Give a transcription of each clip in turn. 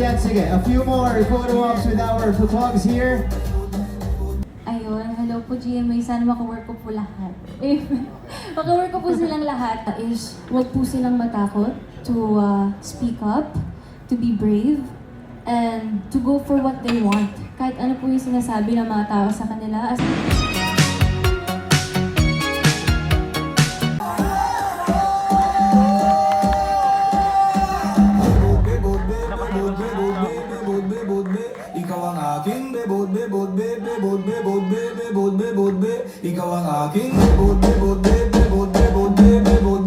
Jillian, sige, a few more photo ops with our photographers here. Ayun, hello po GMA, sana makawork ko po lahat. Makawork ko po silang lahat is huwag po silang matakot to speak up, to be brave, and to go for what they want. Kahit ano po yung sinasabi ng mga tao sa kanila. Ikaw ang aking bebod, bebod, bebod, bebod, bebod, bebod, ikaw ang aking bebod, bebod, bebod, bebod,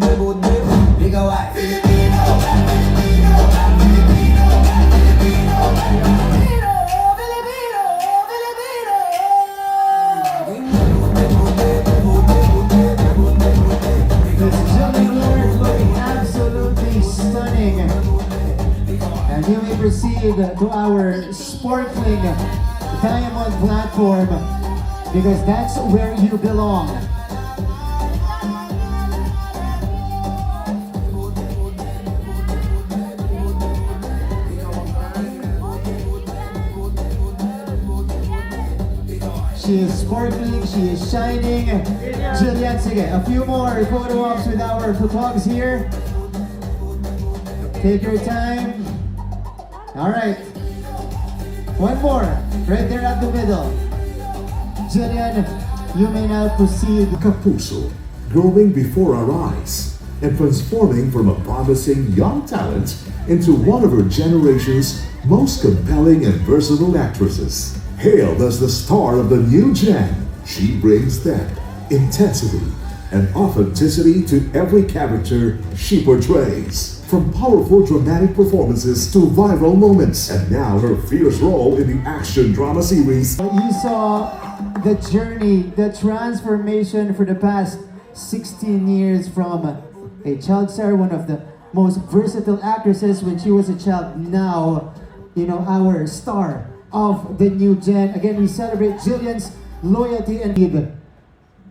bebod, bebod, ikaw ay Filipino, Filipino, Filipino, Filipino, Filipino, Filipino, Filipino. Miss Jillian Lord looking absolutely stunning. And here we proceed to our sparkling diamond platform because that's where you belong. She is sparkling, she is shining. Jillian, sige, a few more photo ops with our photographers here. Take your time. All right. One more, right there at the middle. Jillian, you may now proceed. Kapuso, growing before our eyes and transforming from a promising young talent into one of her generation's most compelling and versatile actresses. Hailed as the star of the new gen, she brings depth, intensity, and authenticity to every character she portrays. From powerful dramatic performances to viral moments, and now her fierce role in the action drama series. You saw the journey, the transformation for the past 16 years from a child star, one of the most versatile actresses when she was a child, now, our star of the new gen. Again, we celebrate Jillian's loyalty and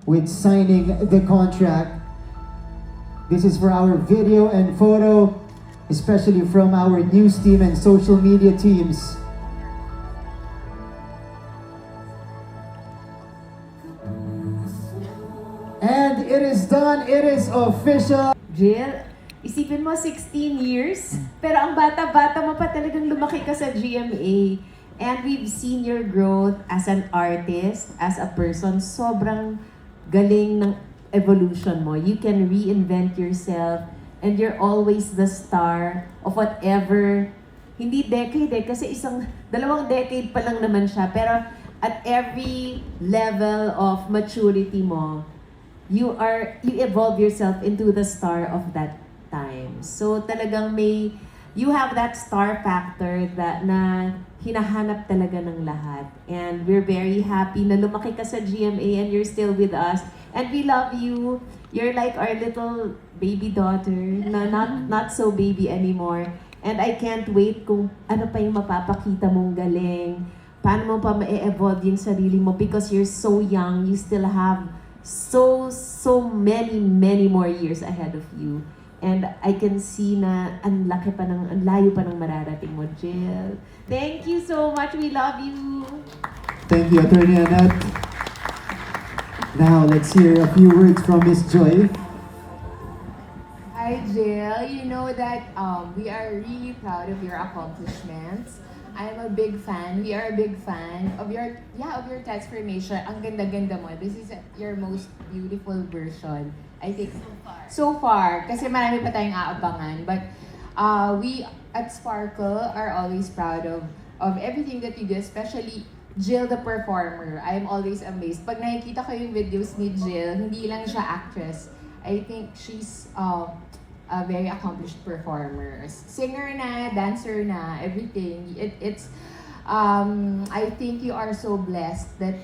with signing the contract. This is for our video and photo, especially from our news team and social media teams. And it is done, it is official. Jill, isipin mo 16 years, pero ang bata-bata mo pa talagang lumaki ka sa GMA. And we've seen your growth as an artist, as a person. Sobrang galing ng evolution mo. You can reinvent yourself and you're always the star of whatever. Hindi decade kasi dalawang decade pa lang naman siya. Pero at every level of maturity mo, you evolve yourself into the star of that time. So talagang you have that star factor na hinahanap talaga ng lahat. And we're very happy na lumaki ka sa GMA and you're still with us. And we love you. You're like our little baby daughter, na not so baby anymore. And I can't wait kung ano pa yung mapapakita mong galing. Paano mo pa ma-evolve yung sarili mo because you're so young. You still have so many more years ahead of you. And I can see na ang layo pa ng mararating mo, Jill. Thank you so much. We love you. Thank you, Attorney Annette. Now, let's hear a few words from Miss Joy. Hi, Jill. You know that we are really proud of your accomplishments. I'm a big fan. We are a big fan of your transformation. Ang ganda-ganda mo. This is your most beautiful version. I think so far kasi marami pa tayong aabangan. But we at Sparkle are always proud of everything that you do, especially Jill the performer. I'm always amazed. Pag nakikita ko yung videos ni Jill, hindi lang siya actress. I think she's a very accomplished performer. Singer na, dancer na, everything. I think you are so blessed that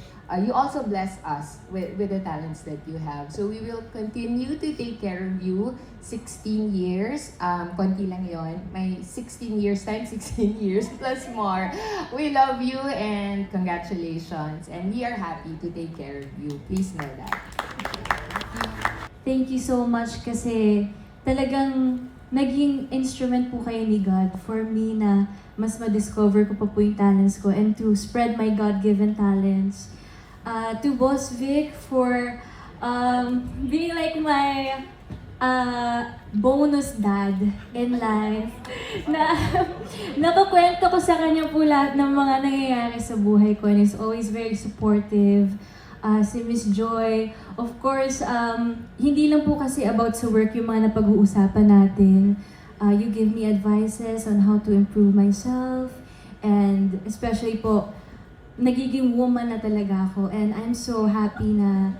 you also bless us with the talents that you have. So we will continue to take care of you. 16 years, konti lang yon. May 16 years times 16 years plus more. We love you and congratulations. And we are happy to take care of you. Please know that. Thank you so much kasi talagang naging instrument po kayo ni God for me na mas ma-discover ko pa po yung talents ko and to spread my God-given talents. To Boss Vic for being like my bonus dad in life. Na nakukwento ko sa kanya po lahat ng mga nangyayari sa buhay ko and he's always very supportive. Si Miss Joy, of course, hindi lang po kasi about sa work yung mga napag-uusapan natin. You give me advices on how to improve myself and especially po, nagiging woman na talaga ako and I'm so happy na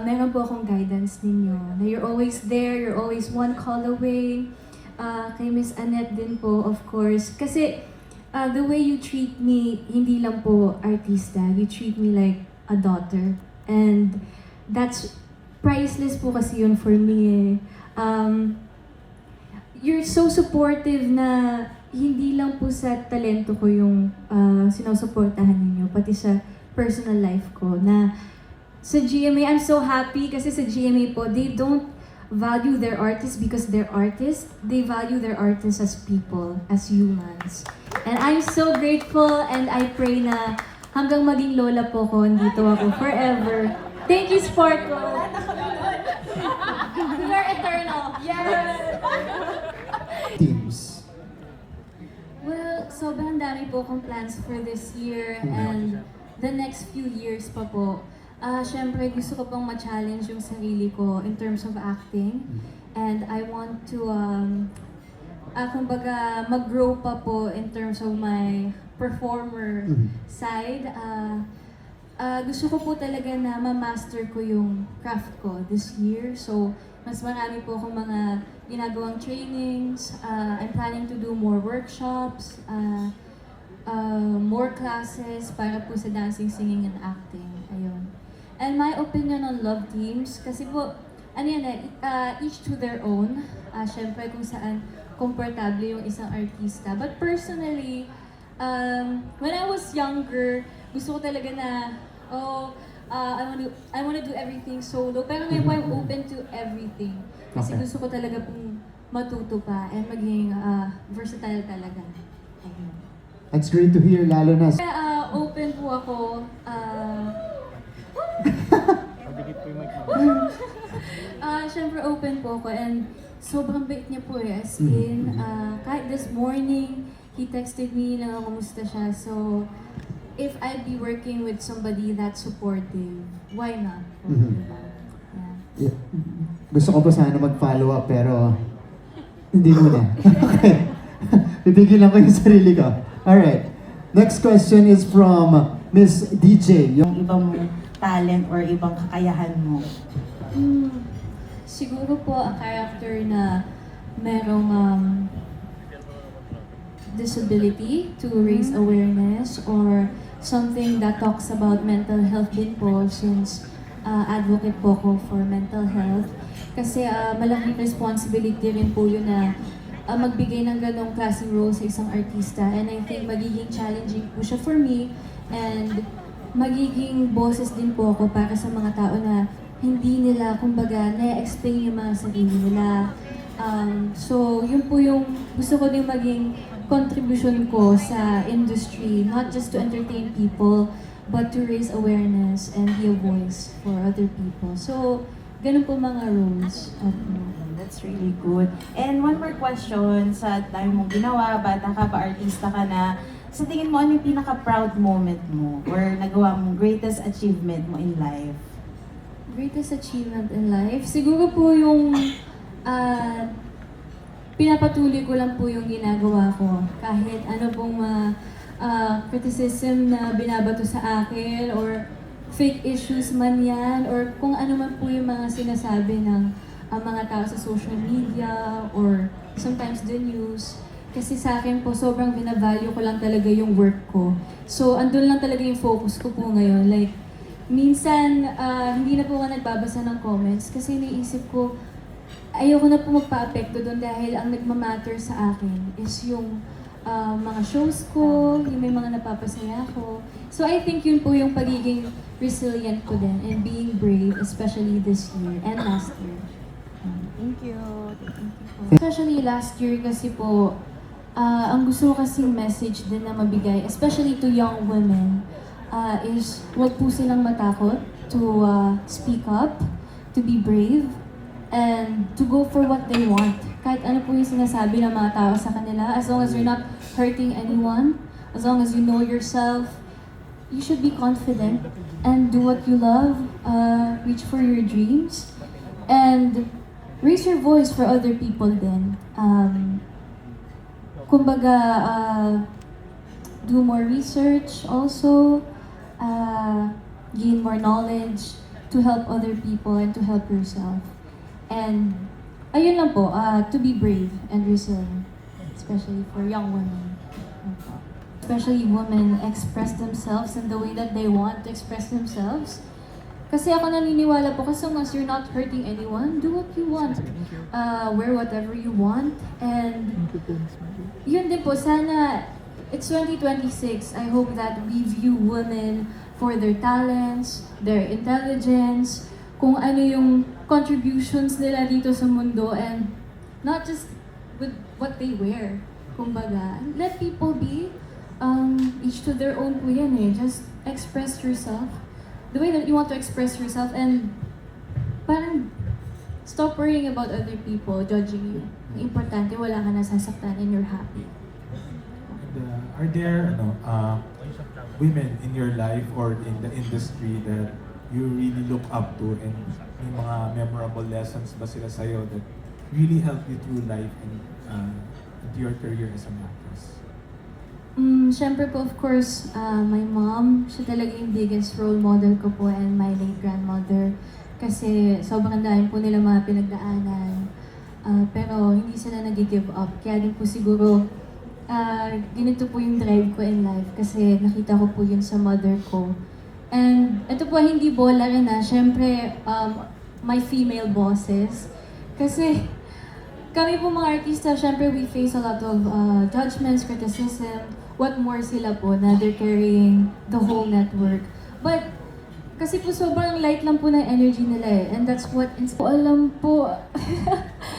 meron po akong guidance ninyo. Na you're always there, you're always one call away. Kay Miss Annette din po, of course. Kasi the way you treat me, hindi lang po artista. You treat me like a daughter. And that's priceless po kasi yun for me you're so supportive na hindi lang po sa talento ko yung sinusuportahan ninyo, pati sa personal life ko. Na sa GMA, I'm so happy kasi sa GMA po, they don't value their artists because they're artists. They value their artists as people, as humans. And I'm so grateful and I pray na hanggang maging lola po ko, dito ako forever. Thank you, Sparkle! You're eternal! Yes! Teams. Well, sobrang dami po akong plans for this year and the next few years pa po. Siyempre, gusto ko pong ma-challenge yung sarili ko in terms of acting. And I want to, kumbaga, mag-grow pa po in terms of my performer side. Gusto ko po talaga na ma-master ko yung craft ko this year. So, mas marami po akong mga ginagawang trainings. I'm planning to do more workshops, more classes para po sa dancing, singing, and acting. Ayun. And my opinion on love teams, kasi po, each to their own. Syempre kung saan komportable yung isang artista. But personally, when I was younger, gusto ko talaga na, I wanna do everything solo. Pero ngayon po, I'm open to everything. Kasi gusto ko talaga pong matuto pa and maging versatile talaga. Ayun. It's great to hear, lalo na Open po ako. Siyempre open po ako and sobrang bait niya po eh. As in, kahit this morning, he texted me na kamusta siya. So, if I'd be working with somebody that's supportive, why not? Diba? Yeah. Gusto ko pa sana mag-follow up pero hindi muna. Okay. Bibigyan lang ko yung sarili ko. Alright. Next question is from Miss DJ. Yung ibang talent or ibang kakayahan mo? Siguro po ang character na merong disability to raise awareness or something that talks about mental health din po since advocate po ko for mental health. Kasi malaking responsibility rin po yun na magbigay ng ganong klaseng role sa isang artista. And I think magiging challenging po siya for me and magiging boses din po ako para sa mga tao na hindi nila, kumbaga, na-explain yung mga sarili nila. So, yun po yung gusto ko din maging contribution ko sa industry, not just to entertain people, but to raise awareness and be a voice for other people. So, ganun po mga roles. That's really good. And one more question, sa dami mong ginawa, bata ka pa, artista ka na, sa tingin mo, ano yung pinaka-proud moment mo or nagawa mong greatest achievement mo in life? Greatest achievement in life? Siguro po yung pinapatuloy ko lang po yung ginagawa ko. Kahit ano pong criticism na binabato sa akin or fake issues man yan or kung ano man po yung mga sinasabi ng mga tao sa social media or sometimes the news. Kasi sa akin po, sobrang binavalue ko lang talaga yung work ko. So, andun lang talaga yung focus ko po ngayon. Like, minsan, hindi na po ako nagbabasa ng comments kasi naisip ko, ayoko na po magpa-apekto doon dahil ang nagmamatter sa akin is yung mga shows ko, yung may mga napapasaya ko. So I think yun po yung pagiging resilient ko din and being brave, especially this year and last year. Thank you. Thank you. Especially last year kasi po, ang gusto ko kasing message din na mabigay, especially to young women, is wag po silang matakot to speak up, to be brave, and to go for what they want. Kahit ano po yung sinasabi ng mga tao sa kanila, as long as you're not hurting anyone, as long as you know yourself, you should be confident and do what you love, reach for your dreams, and raise your voice for other people din. Kumbaga, do more research also, gain more knowledge to help other people and to help yourself. And ayun lang po, to be brave and resilient, especially for young women. Especially women express themselves in the way that they want to express themselves. Kasi ako naniniwala po, as long as you're not hurting anyone, do what you want. Wear whatever you want. And yun din po, sana, it's 2026. I hope that we view women for their talents, their intelligence, kung ano yung contributions nila dito sa mundo, and not just with what they wear. Kumbaga, let people be, each to their own po yan eh. Just express yourself the way that you want to express yourself, and parang stop worrying about other people judging you. Ang importante, wala ka nasasaktan and you're happy. And, are there women in your life or in the industry that you really look up to, and may mga memorable lessons ba sila sa'yo that really help you through life and into your career as an actress? Siyempre po, of course, my mom, siya talaga yung biggest role model ko po, and my late grandmother. Kasi sobrang dahil po nila mga pinagdaanan. Pero hindi sila nag-give up. Kaya din po siguro, ganito po yung drive ko in life. Kasi nakita ko po yun sa mother ko. And ito po, hindi bola rin siyempre, my female bosses. Kasi kami po mga artista, syempre we face a lot of judgments, criticism. What more sila po na they're carrying the whole network. But kasi po sobrang light lang po ng energy nila eh. And that's what alam po.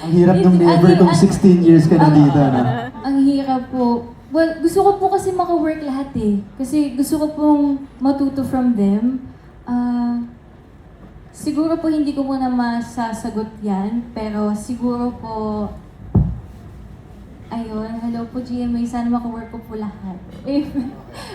Ang hirap nung never kung 16 years ka na dito, no? Ang hirap po. Well, gusto ko po kasi maka-work lahat eh. Kasi gusto ko pong matuto from them. Siguro po hindi ko muna masasagot yan, pero siguro po, ayun, hello po GMA, sana maka-work ko po lahat.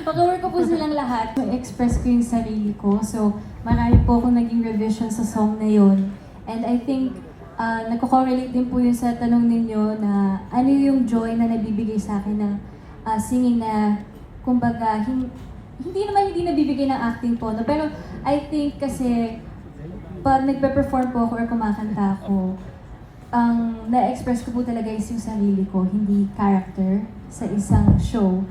Maka-work ko po silang lahat. I-express ko yung sarili ko, so marami po akong naging revision sa song na yun. And I think, nagko-correlate din po yun sa tanong ninyo na ano yung joy na nabibigay sa akin ng singing na, kumbaga, hindi nabibigay ng acting po, no? Pero I think kasi, pag nagpe-perform po ako or kumakanta ako, ang na-express ko po talaga is yung sarili ko, hindi character sa isang show.